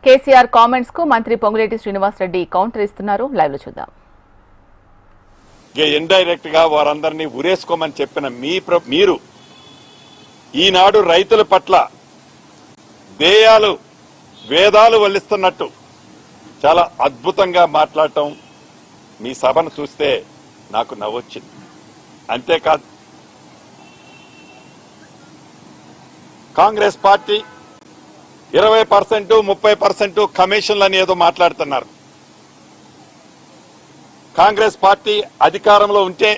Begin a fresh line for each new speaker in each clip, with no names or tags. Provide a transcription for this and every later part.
KCR comments కు మంత్రి Ponguleti Srinivas Reddy counter ఇస్తున్నారు. లైవ్ లో చూద్దాం.
ఇండైరెక్ట్ గా వారందరినీ ఉరేసుకోమని చెప్పిన మీరు ఈనాడు రైతుల పట్ల వేదాలు వల్లిస్తున్నట్టు చాలా అద్భుతంగా మాట్లాడటం మీ సభను చూస్తే నాకు నవ్వొచ్చింది. అంతేకాదు, కాంగ్రెస్ పార్టీ 20%, 30% కమిషన్లని ఏదో మాట్లాడుతున్నారు. కాంగ్రెస్ పార్టీ అధికారంలో ఉంటే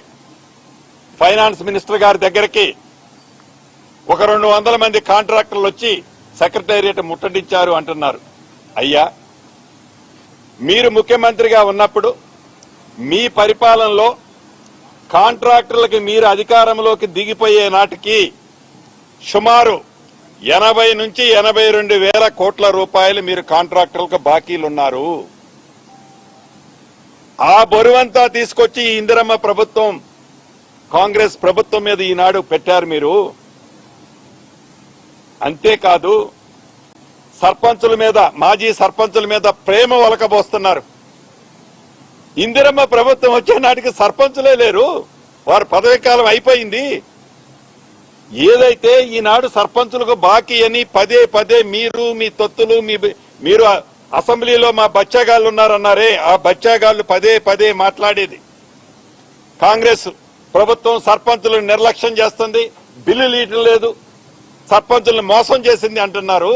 ఫైనాన్స్ మినిస్టర్ గారి దగ్గరికి ఒక 200 మంది కాంట్రాక్టర్లు వచ్చి సెక్రటేరియట్ ముట్టడించారు అంటున్నారు. అయ్యా, మీరు ముఖ్యమంత్రిగా ఉన్నప్పుడు మీ పరిపాలనలో కాంట్రాక్టర్లకి మీరు అధికారంలోకి దిగిపోయే నాటికి సుమారు 80 నుంచి 82 వేల కోట్ల రూపాయలు మీరు కాంట్రాక్టర్లకు బాకీలున్నారు. ఆ బరువంతా తీసుకొచ్చి ఇందిరమ్మ ప్రభుత్వం, కాంగ్రెస్ ప్రభుత్వం మీద ఈనాడు పెట్టారు మీరు. అంతేకాదు, సర్పంచుల మీద, మాజీ సర్పంచుల మీద ప్రేమ ఒలకబోస్తున్నారు. ఇందిరమ్మ ప్రభుత్వం వచ్చే నాటికి సర్పంచులే లేరు, వారి పదవీ కాలం అయిపోయింది. ఏదైతే ఈనాడు సర్పంచులకు బాకీ అని పదే మీరు, మీ తొత్తులు, మీరు అసెంబ్లీలో మా బచ్చాగాళ్ళు ఉన్నారన్నారే, ఆ బచ్చాగాళ్ళు పదే మాట్లాడేది కాంగ్రెస్ ప్రభుత్వం సర్పంచులను నిర్లక్ష్యం చేస్తుంది, బిల్లులు ఇవ్వడం లేదు, సర్పంచులను మోసం చేసింది అంటున్నారు.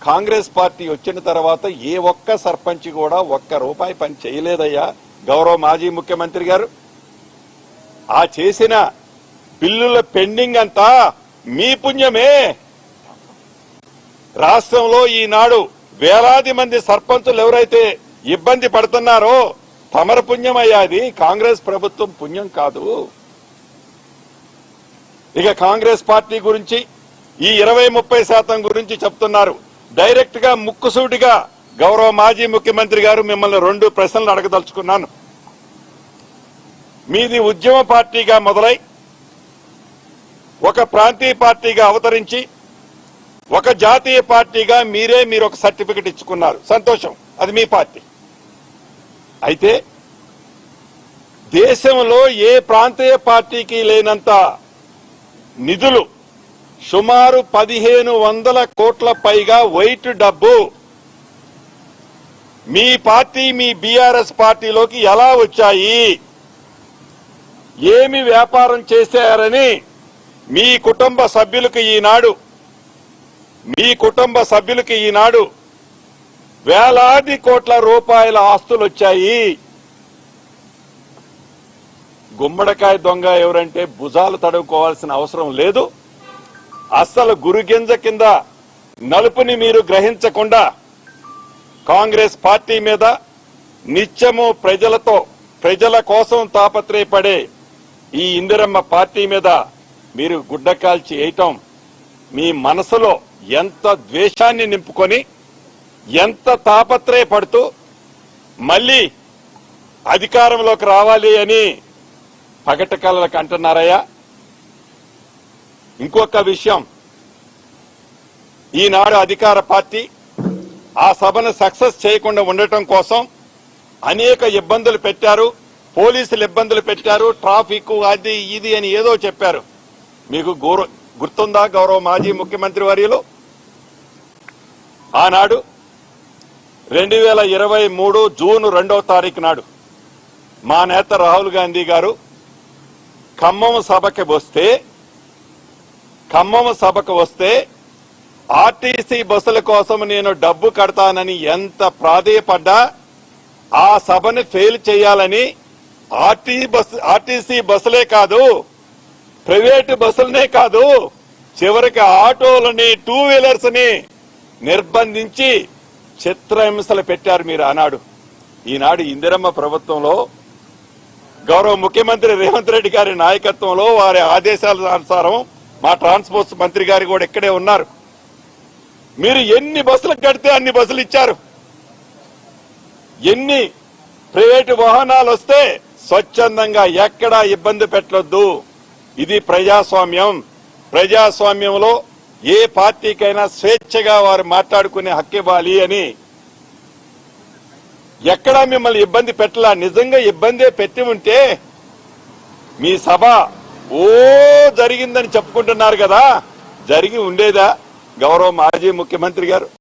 కాంగ్రెస్ పార్టీ వచ్చిన తర్వాత ఏ ఒక్క సర్పంచ్ కూడా ₹1 పని చేయలేదయ్యా గౌరవ మాజీ ముఖ్యమంత్రి గారు. ఆ చేసిన బిల్లుల పెండింగ్ అంతా మీ పుణ్యమే. రాష్ట్రంలో ఈనాడు వేలాది మంది సర్పంచులు ఎవరైతే ఇబ్బంది పడుతున్నారో తమర పుణ్యమయ్యా, అది కాంగ్రెస్ ప్రభుత్వం పుణ్యం కాదు. ఇక కాంగ్రెస్ పార్టీ గురించి ఈ 20-30% గురించి చెప్తున్నారు. డైరెక్ట్ గా ముక్కుసూటిగా గౌరవ మాజీ ముఖ్యమంత్రి గారు మిమ్మల్ని 2 ప్రశ్నలు అడగదలుచుకున్నాను. మీది ఉద్యమ పార్టీగా మొదలై ఒక ప్రాంతీయ పార్టీగా అవతరించి ఒక జాతీయ పార్టీగా మీరు ఒక సర్టిఫికెట్ ఇచ్చుకున్నారు, సంతోషం, అది మీ పార్టీ. అయితే దేశంలో ఏ ప్రాంతీయ పార్టీకి లేనంత నిధులు, సుమారు 1500 కోట్ల పైగా వైట్ డబ్బు మీ పార్టీ, మీ బీఆర్ఎస్ పార్టీలోకి ఎలా వచ్చాయి, ఏమి వ్యాపారం చేశారని మీ కుటుంబ సభ్యులకు ఈనాడు వేలాది కోట్ల రూపాయల ఆస్తులు వచ్చాయి. గుమ్మడికాయ దొంగ ఎవరంటే భుజాలు తడుకోవాల్సిన అవసరం లేదు. అస్సలు గురుగింజ కింద నలుపుని మీరు గ్రహించకుండా కాంగ్రెస్ పార్టీ మీద నిత్యము ప్రజల కోసం తాపత్రయపడే ఈ ఇందిరమ్మ పార్టీ మీద మీరు గుడ్డ కాల్చి వేయటం మీ మనసులో ఎంత ద్వేషాన్ని నింపుకొని, ఎంత తాపత్రయపడుతూ మళ్ళీ అధికారంలోకి రావాలి అని పగట కళ్ళకు అంటున్నారయ్యా. ఇంకొక విషయం, ఈనాడు అధికార పార్టీ ఆ సభను సక్సెస్ చేయకుండా ఉండటం కోసం అనేక ఇబ్బందులు పెట్టారు, పోలీసులు ఇబ్బందులు పెట్టారు, ట్రాఫిక్ అది ఇది అని ఏదో చెప్పారు. మీకు గుర్తుందా గౌరవ మాజీ ముఖ్యమంత్రి వర్యులు? ఆనాడు 2023 జూన్ 2వ తారీఖు నాడు మా నేత రాహుల్ గాంధీ గారు ఖమ్మం సభకు వస్తే ఆర్టీసీ బస్సుల కోసం నేను డబ్బు కడతానని ఎంత ప్రాధేయపడ్డా ఆ సభను ఫెయిల్ చేయాలని ఆర్టీసీ బస్సులే కాదు, ప్రైవేటు బస్సులనే కాదు, చివరికి ఆటోలని, 2 వీలర్స్ ని నిర్బంధించి చిత్రహింసలు పెట్టారు మీరు ఆనాడు. ఈనాడు ఇందిరమ్మ ప్రభుత్వంలో గౌరవ ముఖ్యమంత్రి రేవంత్ రెడ్డి గారి నాయకత్వంలో వారి ఆదేశాల అనుసారం మా ట్రాన్స్పోర్ట్ మంత్రి గారు కూడా ఇక్కడే ఉన్నారు. మీరు ఎన్ని బస్సులు కడితే అన్ని బస్సులు ఇచ్చారు. ఎన్ని ప్రైవేటు వాహనాలు వస్తే స్వచ్ఛందంగా ఎక్కడా ఇబ్బంది పెట్టొద్దు. ఇది ప్రజాస్వామ్యం. ప్రజాస్వామ్యంలో ఏ పార్టీకైనా స్వేచ్ఛగా వారు మాట్లాడుకునే హక్కు ఇవ్వాలి అని ఎక్కడా మిమ్మల్ని ఇబ్బంది పెట్టలా. నిజంగా ఇబ్బందే పెట్టి ఉంటే మీ సభ జరిగిందని చెప్పుకుంటున్నారు కదా, జరిగి ఉండేదా గౌరవ మాజీ ముఖ్యమంత్రి గారు?